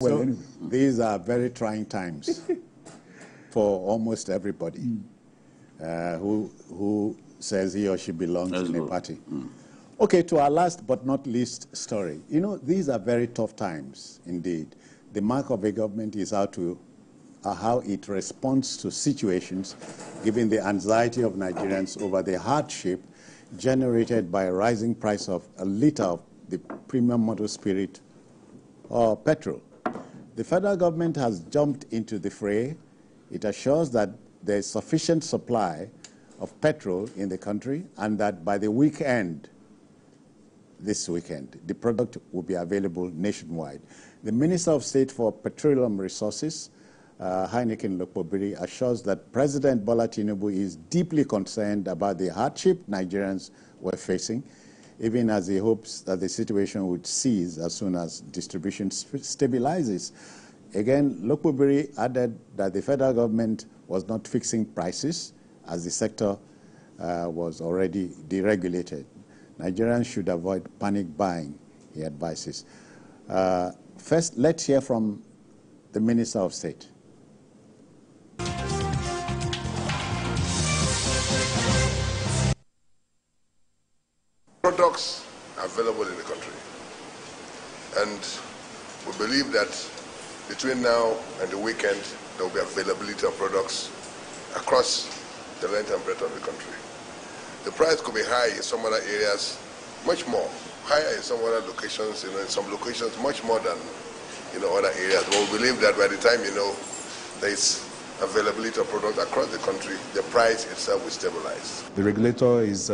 Well, so anyway. These are very trying times for almost everybody who says he or she belongs in a party. Okay, to our last but not least story. You know, these are very tough times indeed. The mark of a government is how it responds to situations, given the anxiety of Nigerians over the hardship generated by a rising price of a liter of the premium motor spirit or petrol. The federal government has jumped into the fray. It assures that there is sufficient supply of petrol in the country and that by the weekend, this weekend, the product will be available nationwide. The Minister of State for Petroleum Resources, Heineken Lokpobiri, assures that President Bola Tinubu is deeply concerned about the hardship Nigerians were facing, even as he hopes that the situation would cease as soon as distribution stabilizes. Again, Lokpobiri added that the federal government was not fixing prices as the sector was already deregulated. Nigerians should avoid panic buying, he advises. First, let's hear from the Minister of State. Products available in the country, and we believe that between now and the weekend there will be availability of products across the length and breadth of the country. The price could be high in some other areas, much more higher in some other locations, in some locations much more than other areas. But we believe that by the time there is availability of products across the country, the price itself will stabilize. The regulator is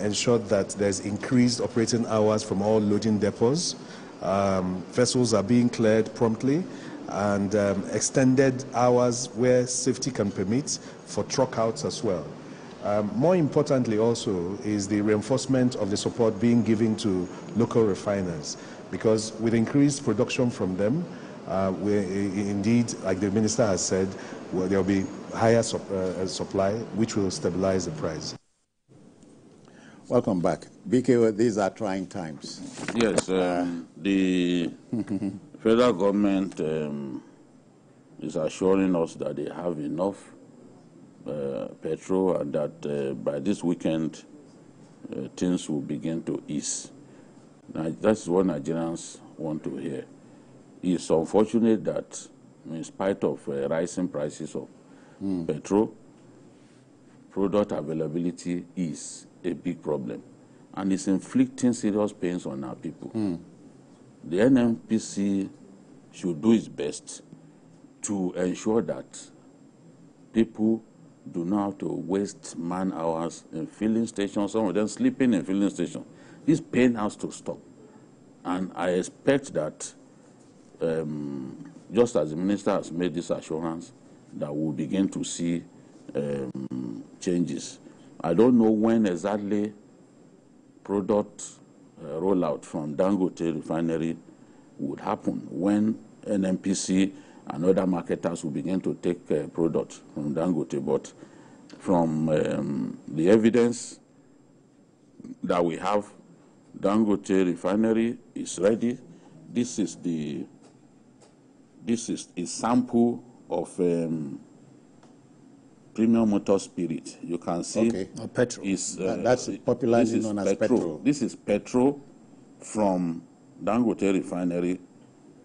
ensured that there's increased operating hours from all loading depots. Vessels are being cleared promptly, and extended hours where safety can permit for truck outs as well. More importantly also is the reinforcement of the support being given to local refiners, because with increased production from them, indeed, like the minister has said, there will be higher supply, which will stabilize the price. Welcome back. BK, these are trying times. Yes, the federal government is assuring us that they have enough petrol and that by this weekend things will begin to ease. Now, that's what Nigerians want to hear. It's unfortunate that in spite of rising prices of petrol, product availability is a big problem, and it's inflicting serious pains on our people. The NNPC should do its best to ensure that people do not have to waste man hours in filling stations, some of them sleeping in filling stations. This pain has to stop, and I expect that just as the minister has made this assurance, that we'll begin to see changes. I don't know when exactly product rollout from Dangote refinery would happen, when NNPC and other marketers will begin to take products from Dangote. But from the evidence that we have, Dangote refinery is ready. This is a sample of premium motor spirit. You can see petrol. That's popularly known as petrol. This is petrol from Dangote refinery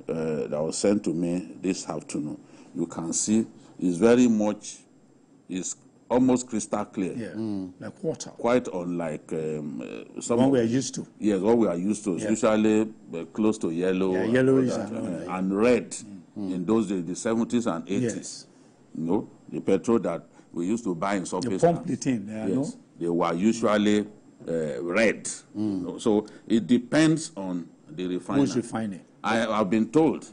that was sent to me this afternoon. You can see it's almost crystal clear. Yeah, like water. Quite unlike what we are used to. Yes, what we are used to. Yeah. Usually close to yellow. Yeah, yellowish and red in those days, the 70s and 80s. Yes. The petrol that we used to buy in surface. The pump the tin, yes, they were usually red. So it depends on the refiner. Who's refining? I have been told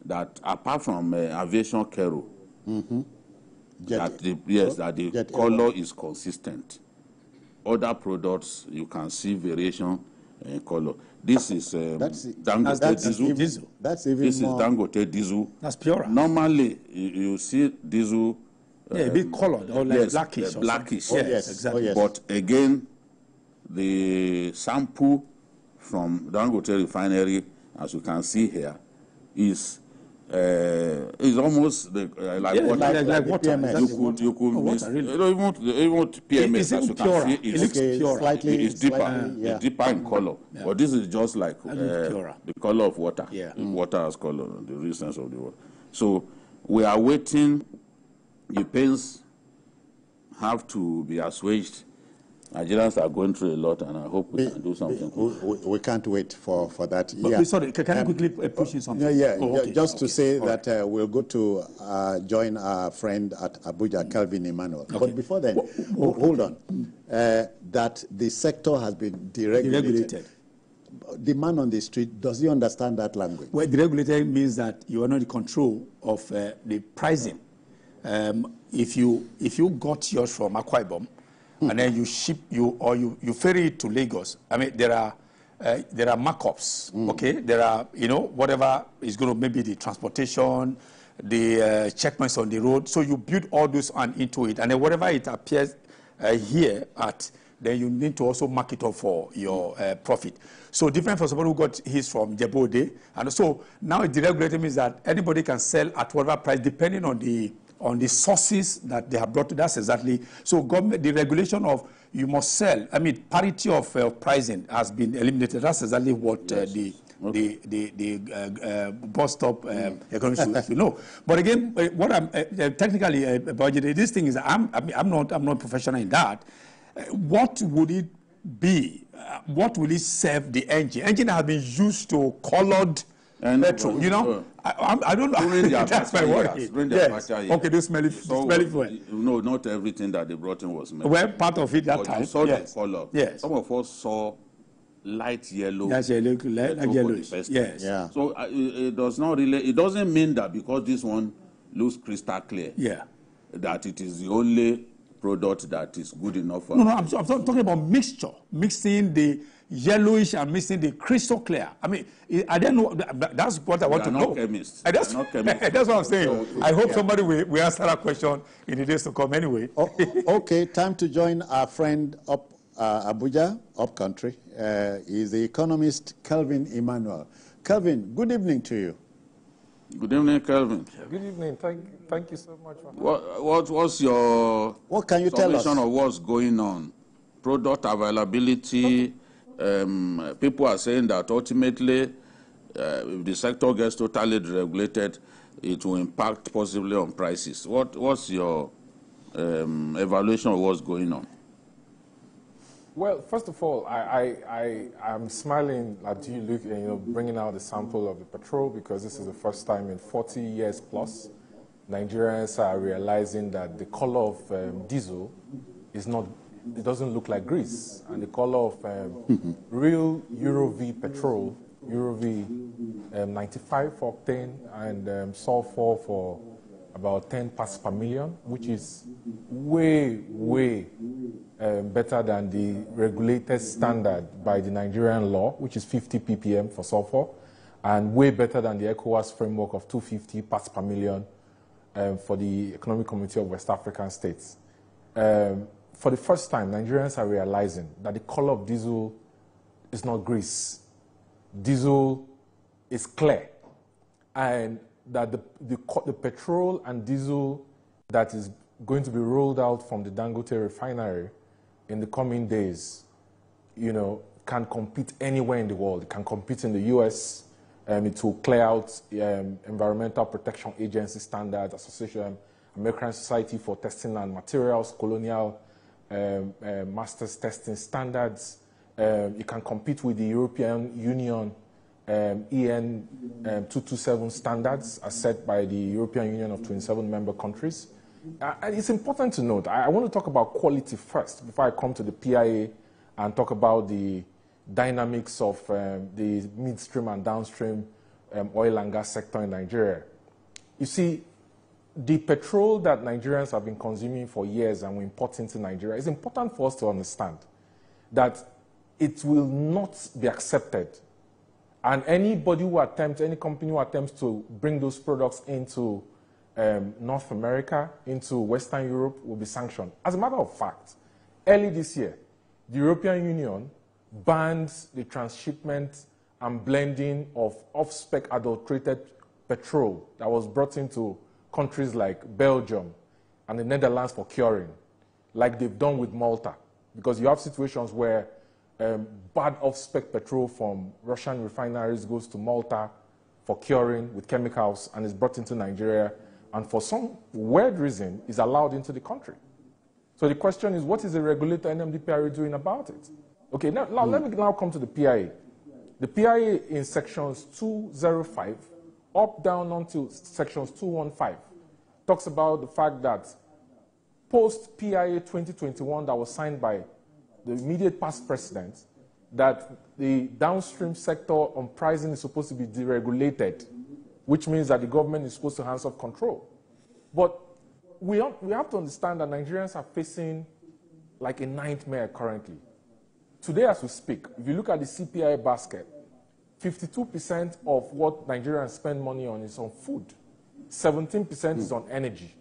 that apart from aviation kerosene, that the color is consistent. Other products, you can see variation in color. This is Dangote diesel. That's even this more. Is Dangote diesel. That's pure. Normally, you see diesel. A bit colored or like blackish. Blackish. Yes, exactly. Oh, yes. But again, the sample from Dangote refinery, as you can see here, is almost like water. Like water. You could miss. Even PMS, as you can see, it's deeper. It's deeper in color. Yeah. But this is just like the color of water. Yeah. Water has color, the richness of the water. So we are waiting. The pains have to be assuaged. Nigerians are going through a lot, and I hope we can do something. We can't wait for that. But sorry, can I quickly push in something? Just to say that we'll go to join our friend at Abuja, Kelvin Emmanuel. Okay. But before then, hold on. That the sector has been deregulated. The man on the street, does he understand that language? Well, deregulated means that you are not in control of the pricing. If you got yours from Akwa Ibom, and then you ferry it to Lagos. I mean, there are markups. Okay, there are whatever is going to maybe the transportation, the checkpoints on the road. So you build all those into it, and then whatever it appears here at, then you need to also mark it up for your profit. So different for somebody who got his from Jebode, and so now the deregulated means that anybody can sell at whatever price depending on the sources that they have brought to. That's exactly. So government, the regulation of you must sell, I mean, parity of pricing has been eliminated. That's exactly what the bus stop economics should know. But again, what I'm technically about this thing is I'm not professional in that. What would it be? What will it serve the engine? Engine has been used to colored petrol, I don't know. That's my worry. Yes. Okay, this smelly fuel. No, not everything that they brought in was metal. Well, part of it that time. You saw the color. Yes. Some of us saw light yellow. That's yellow, like yellowish. Yes. Yeah. So it does not really. It doesn't mean that because this one looks crystal clear. Yeah. That it is the only product that is good enough for. No, I'm talking about mixture, mixing the yellowish and mixing the crystal clear. I mean, I don't know. That's what I want to know. Chemists. That's what I'm saying. I hope somebody will answer that question in the days to come. Anyway. Okay, time to join our friend up Abuja, up country. Is the economist Kelvin Emmanuel. Kelvin, good evening to you. Good evening, Kelvin. Good evening. Thank you so much. What's your can you tell us of what's going on? Product availability. People are saying that ultimately, if the sector gets totally deregulated, it will impact possibly on prices. What's your evaluation of what's going on? Well, first of all, I'm smiling at you, Luke, bringing out the sample of the petrol, because this is the first time in 40 years plus Nigerians are realizing that the color of diesel is not. It doesn't look like grease, and the color of real Euro V petrol, Euro V 95 octane and sulfur for about 10 parts per million, which is way better than the regulated standard by the Nigerian law, which is 50 ppm for sulfur, and way better than the ECOWAS framework of 250 parts per million for the Economic Community of West African States. For the first time, Nigerians are realizing that the color of diesel is not grease. Diesel is clear. And that the petrol and diesel that is going to be rolled out from the Dangote refinery in the coming days, can compete anywhere in the world. It can compete in the US. It will clear out Environmental Protection Agency standards, Association, American Society for Testing and Materials, Colonial Masters Testing standards. You can compete with the European Union EN 227 standards as set by the European Union of 27 member countries. And it's important to note, I want to talk about quality first before I come to the PIA and talk about the dynamics of the midstream and downstream oil and gas sector in Nigeria. You see, the petrol that Nigerians have been consuming for years and we import into Nigeria, it's important for us to understand that it will not be accepted. And anybody who attempts, any company who attempts to bring those products into North America, into Western Europe, will be sanctioned. As a matter of fact, early this year, the European Union banned the transshipment and blending of off-spec adulterated petrol that was brought into countries like Belgium and the Netherlands for curing, like they've done with Malta. Because you have situations where bad off-spec petrol from Russian refineries goes to Malta for curing with chemicals and is brought into Nigeria, and for some weird reason is allowed into the country. So the question is, what is the regulator NMDPRA doing about it? Okay, now let me now come to the PIA. The PIA in sections 205 up down onto sections 215 talks about the fact that post-PIA 2021 that was signed by the immediate past president, that the downstream sector on pricing is supposed to be deregulated, which means that the government is supposed to hands off control. But we have to understand that Nigerians are facing like a nightmare currently. Today as we speak, if you look at the CPI basket, 52% of what Nigerians spend money on is on food. 17% is on energy.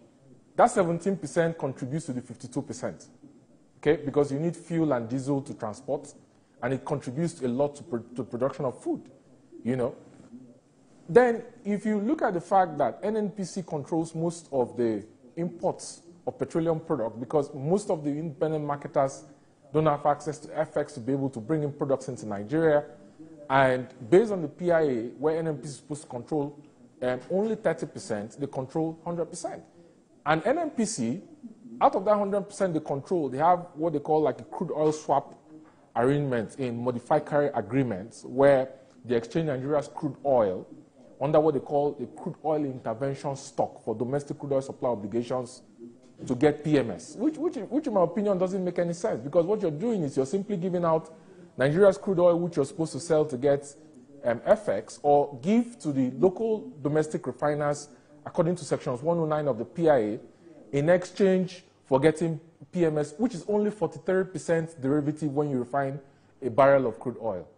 That 17% contributes to the 52%, okay? Because you need fuel and diesel to transport, and it contributes a lot to production of food, you know? Then, if you look at the fact that NNPC controls most of the imports of petroleum products, because most of the independent marketers don't have access to FX to be able to bring in products into Nigeria, and based on the PIA, where NNPC is supposed to control only 30%, they control 100%. And NNPC, out of that 100% they control, they have what they call like a crude oil swap arrangement in modified carry agreements, where they exchange Nigeria's crude oil under what they call the crude oil intervention stock for domestic crude oil supply obligations to get PMS, which in my opinion doesn't make any sense, because what you're doing is you're simply giving out Nigeria's crude oil, which you're supposed to sell to get FX, or give to the local domestic refiners according to sections 109 of the PIA in exchange for getting PMS, which is only 43% derivative when you refine a barrel of crude oil.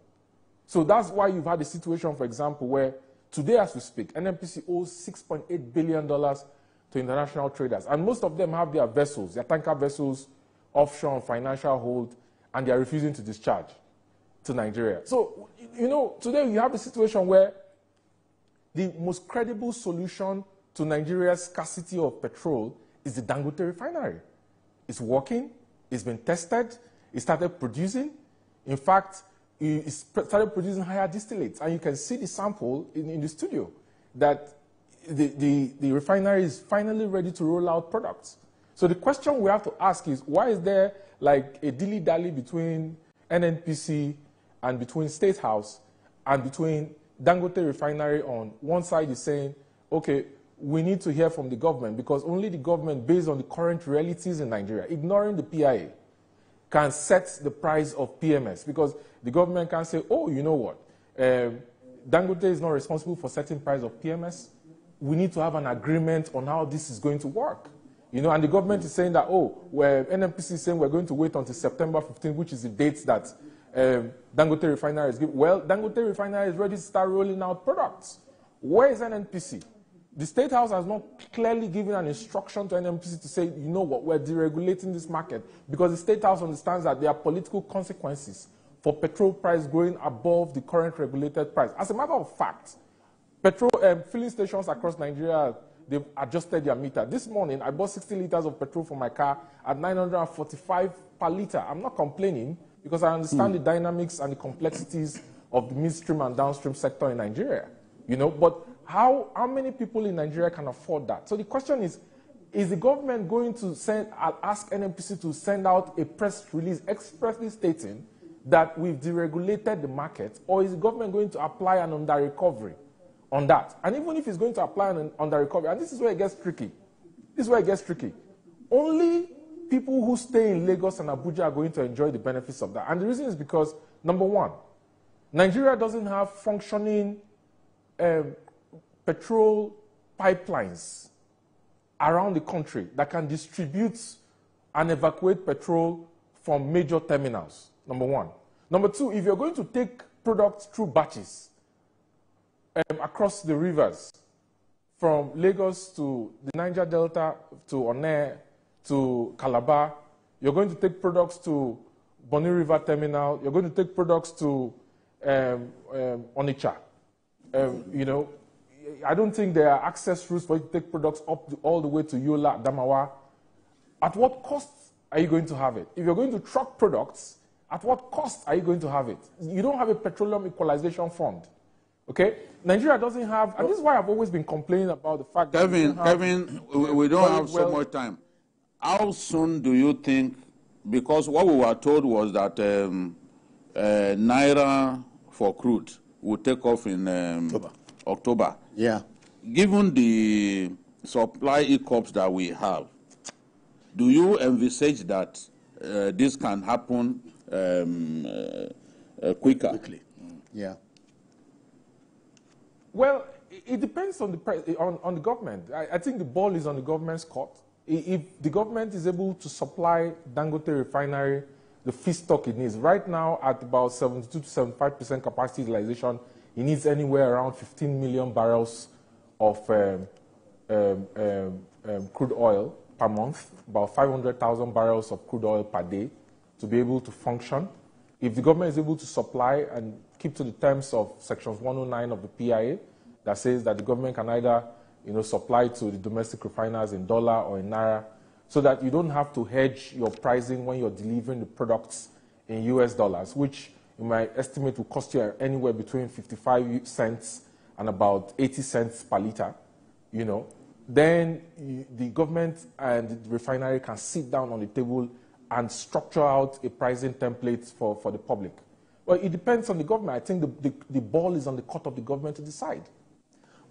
So that's why you've had a situation, for example, where today as we speak, NNPC owes $6.8 billion to international traders, and most of them have their vessels, their tanker vessels, offshore and financial hold, and they are refusing to discharge to Nigeria. So, you know, today you have a situation where the most credible solution to Nigeria's scarcity of petrol is the Dangote refinery. It's working, it's been tested, it started producing. In fact, it started producing higher distillates, and you can see the sample in the studio that the refinery is finally ready to roll out products. So the question we have to ask is, why is there like a dilly-dally between NNPC and between State House and between Dangote refinery on one side is saying, okay, we need to hear from the government, because only the government, based on the current realities in Nigeria, ignoring the PIA, can set the price of PMS, because the government can say, oh, you know what, Dangote is not responsible for setting price of PMS. We need to have an agreement on how this is going to work. You know, and the government is saying that, oh, well, NNPC is saying we're going to wait until September 15, which is the date that Dangote refinery is given. Well, Dangote refinery is ready to start rolling out products. Where is NNPC? The State House has not clearly given an instruction to NNPC to say, you know what, we're deregulating this market, because the State House understands that there are political consequences for petrol price going above the current regulated price. As a matter of fact, petrol filling stations across Nigeria, they've adjusted their meter. This morning, I bought 60 liters of petrol for my car at 945 per liter. I'm not complaining, because I understand the dynamics and the complexities of the midstream and downstream sector in Nigeria. You know, but how many people in Nigeria can afford that? So the question is the government going to ask NNPC to send out a press release expressly stating that we've deregulated the market, or is the government going to apply an under-recovery on that? And even if it's going to apply an under-recovery, and this is where it gets tricky. This is where it gets tricky. Only people who stay in Lagos and Abuja are going to enjoy the benefits of that. And the reason is because, number one, Nigeria doesn't have functioning petrol pipelines around the country that can distribute and evacuate petrol from major terminals, number one. Number two, if you're going to take products through batches across the rivers, from Lagos to the Niger Delta, to Onne, to Calabar, you're going to take products to Bonny River Terminal, you're going to take products to Onitsha. You know, I don't think there are access routes for you to take products all the way to Yola, Adamawa. At what cost are you going to have it? If you're going to truck products, at what cost are you going to have it? You don't have a petroleum equalization fund. Okay? Nigeria doesn't have, and this is why I've always been complaining about the fact that Kevin, we don't have so much time. How soon do you think, because what we were told was that Naira for crude will take off in October. Yeah. Given the supply hiccups that we have, do you envisage that this can happen quickly? Yeah. Well, it depends on the government. I think the ball is on the government's court. If the government is able to supply Dangote refinery the feedstock it needs, right now at about 72 to 75% capacity utilization, it needs anywhere around 15 million barrels of crude oil per month, about 500,000 barrels of crude oil per day to be able to function. If the government is able to supply and keep to the terms of Sections 109 of the PIA that says that the government can either supply to the domestic refiners in dollar or in Naira, so that you don't have to hedge your pricing when you're delivering the products in US dollars, which you might estimate will cost you anywhere between 55 cents and about 80 cents per liter, then the government and the refinery can sit down on the table and structure out a pricing template for the public. Well, it depends on the government. I think the ball is on the court of the government to decide.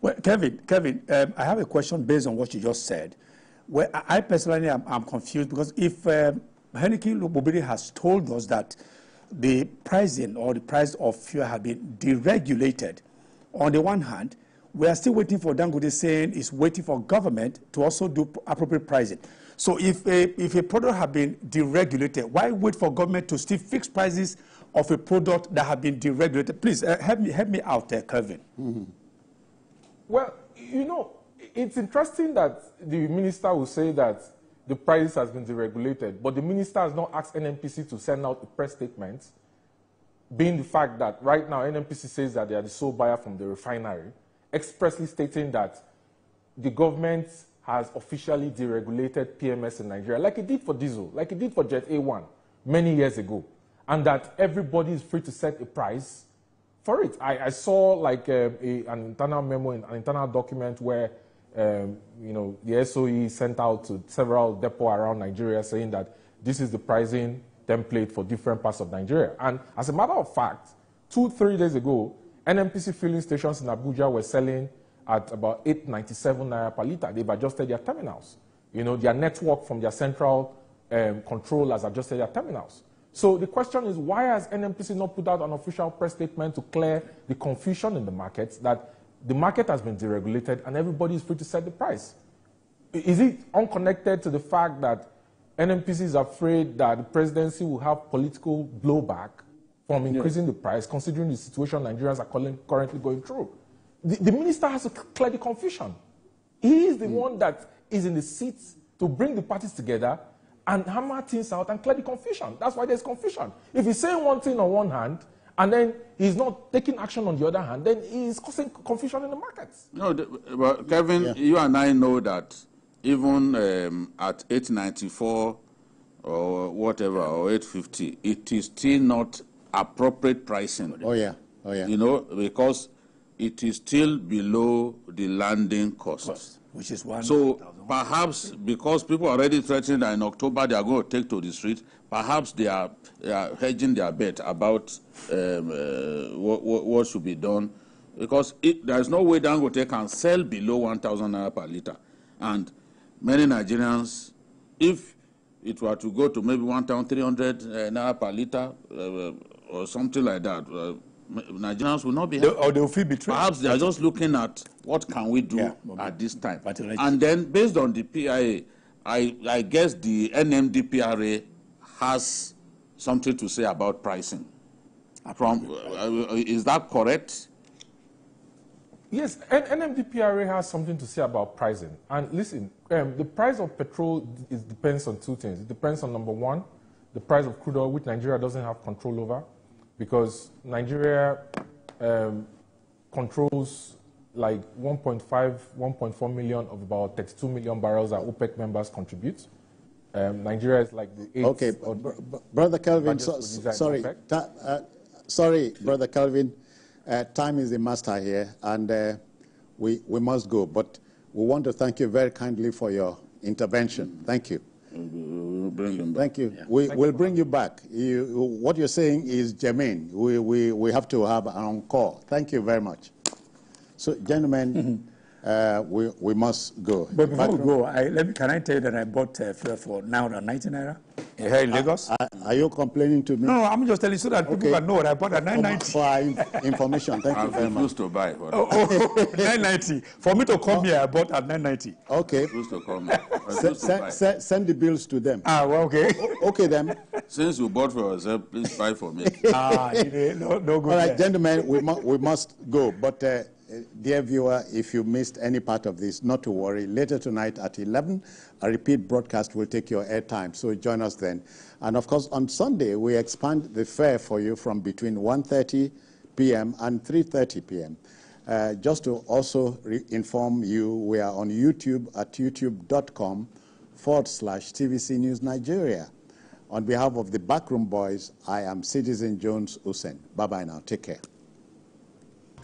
Well, Kevin, I have a question based on what you just said. Well, I personally am confused because if Henneke Lubobiri has told us that the pricing or the price of fuel has been deregulated, on the one hand, we are still waiting for Dangote saying it's waiting for government to also do appropriate pricing. So if a product has been deregulated, why wait for government to still fix prices of a product that has been deregulated? Please help me out there, Kevin. Mm-hmm. Well, it's interesting that the minister will say that the price has been deregulated, but the minister has not asked NNPC to send out a press statement, being the fact that right now NNPC says that they are the sole buyer from the refinery, expressly stating that the government has officially deregulated PMS in Nigeria, like it did for diesel, like it did for Jet A1 many years ago, and that everybody is free to set a price for it. I saw like an internal memo, an internal document where the SOE sent out to several depots around Nigeria saying that this is the pricing template for different parts of Nigeria. And as a matter of fact, 2-3 days ago, NNPC filling stations in Abuja were selling at about 897 Naira per liter. They've adjusted their terminals. Their network from their central control has adjusted their terminals. So the question is, why has NNPC not put out an official press statement to clear the confusion in the markets that the market has been deregulated and everybody is free to set the price? Is it unconnected to the fact that NNPC is afraid that the presidency will have political blowback from increasing the price, considering the situation Nigerians are currently going through? The minister has to clear the confusion. He is the one that is in the seat to bring the parties together and hammer things out and clear the confusion. That's why there's confusion. If he's saying one thing on one hand, and then he's not taking action on the other hand, then he's causing confusion in the markets. No, but Kevin, you and I know that even at 894 or whatever, or 850, it is still not appropriate pricing. Oh, yeah. Because it is still below the landing cost. Which is one. So perhaps because people are already threatening that in October they are going to take to the street, perhaps they are hedging their bet about what should be done, because there is no way Dangote can sell below 1,000 Naira per liter. And many Nigerians, if it were to go to maybe 1,300 Naira per liter or something like that, Nigerians will not be happy. Or they will feel betrayed. Perhaps they are just looking at what can we do at this time. And then based on the PIA, I guess the NMDPRA has something to say about pricing. Is that correct? Yes, NMDPRA has something to say about pricing. And listen, the price of petrol depends on two things. It depends on, number one, the price of crude oil, which Nigeria doesn't have control over, because Nigeria controls like 1.4 million of about 32 million barrels that OPEC members contribute. Nigeria is like the 8th. Okay, Brother Kelvin, sorry, sorry, Brother Kelvin, time is a master here, and we must go. But we want to thank you very kindly for your intervention. Thank you. We'll bring him back. Thank you. We'll bring you back. What you're saying is germane. We have to have an encore. Thank you very much. So, gentlemen, we must go. But before we go, can I tell you that I bought fuel for Naira, 90 Naira here in Lagos? Are you complaining to me? No, I'm just telling you so that people can know what I bought at 990. For our information, thank you very much. I refuse to buy. 990. For me to come here, I bought at 990. Okay. To come. Send the bills to them. Well, okay. Okay, then. Since you bought for yourself, please buy for me. No good. All right, gentlemen, we must go. But, dear viewer, if you missed any part of this, not to worry. Later tonight at 11, a repeat broadcast will take your airtime. So join us then. And, of course, on Sunday, we expand the fare for you from between 1:30 p.m. and 3:30 p.m. Just to also inform you, we are on YouTube at youtube.com/TVC News Nigeria. On behalf of the Backroom Boys, I am Citizen Jones Usen. Bye-bye now. Take care.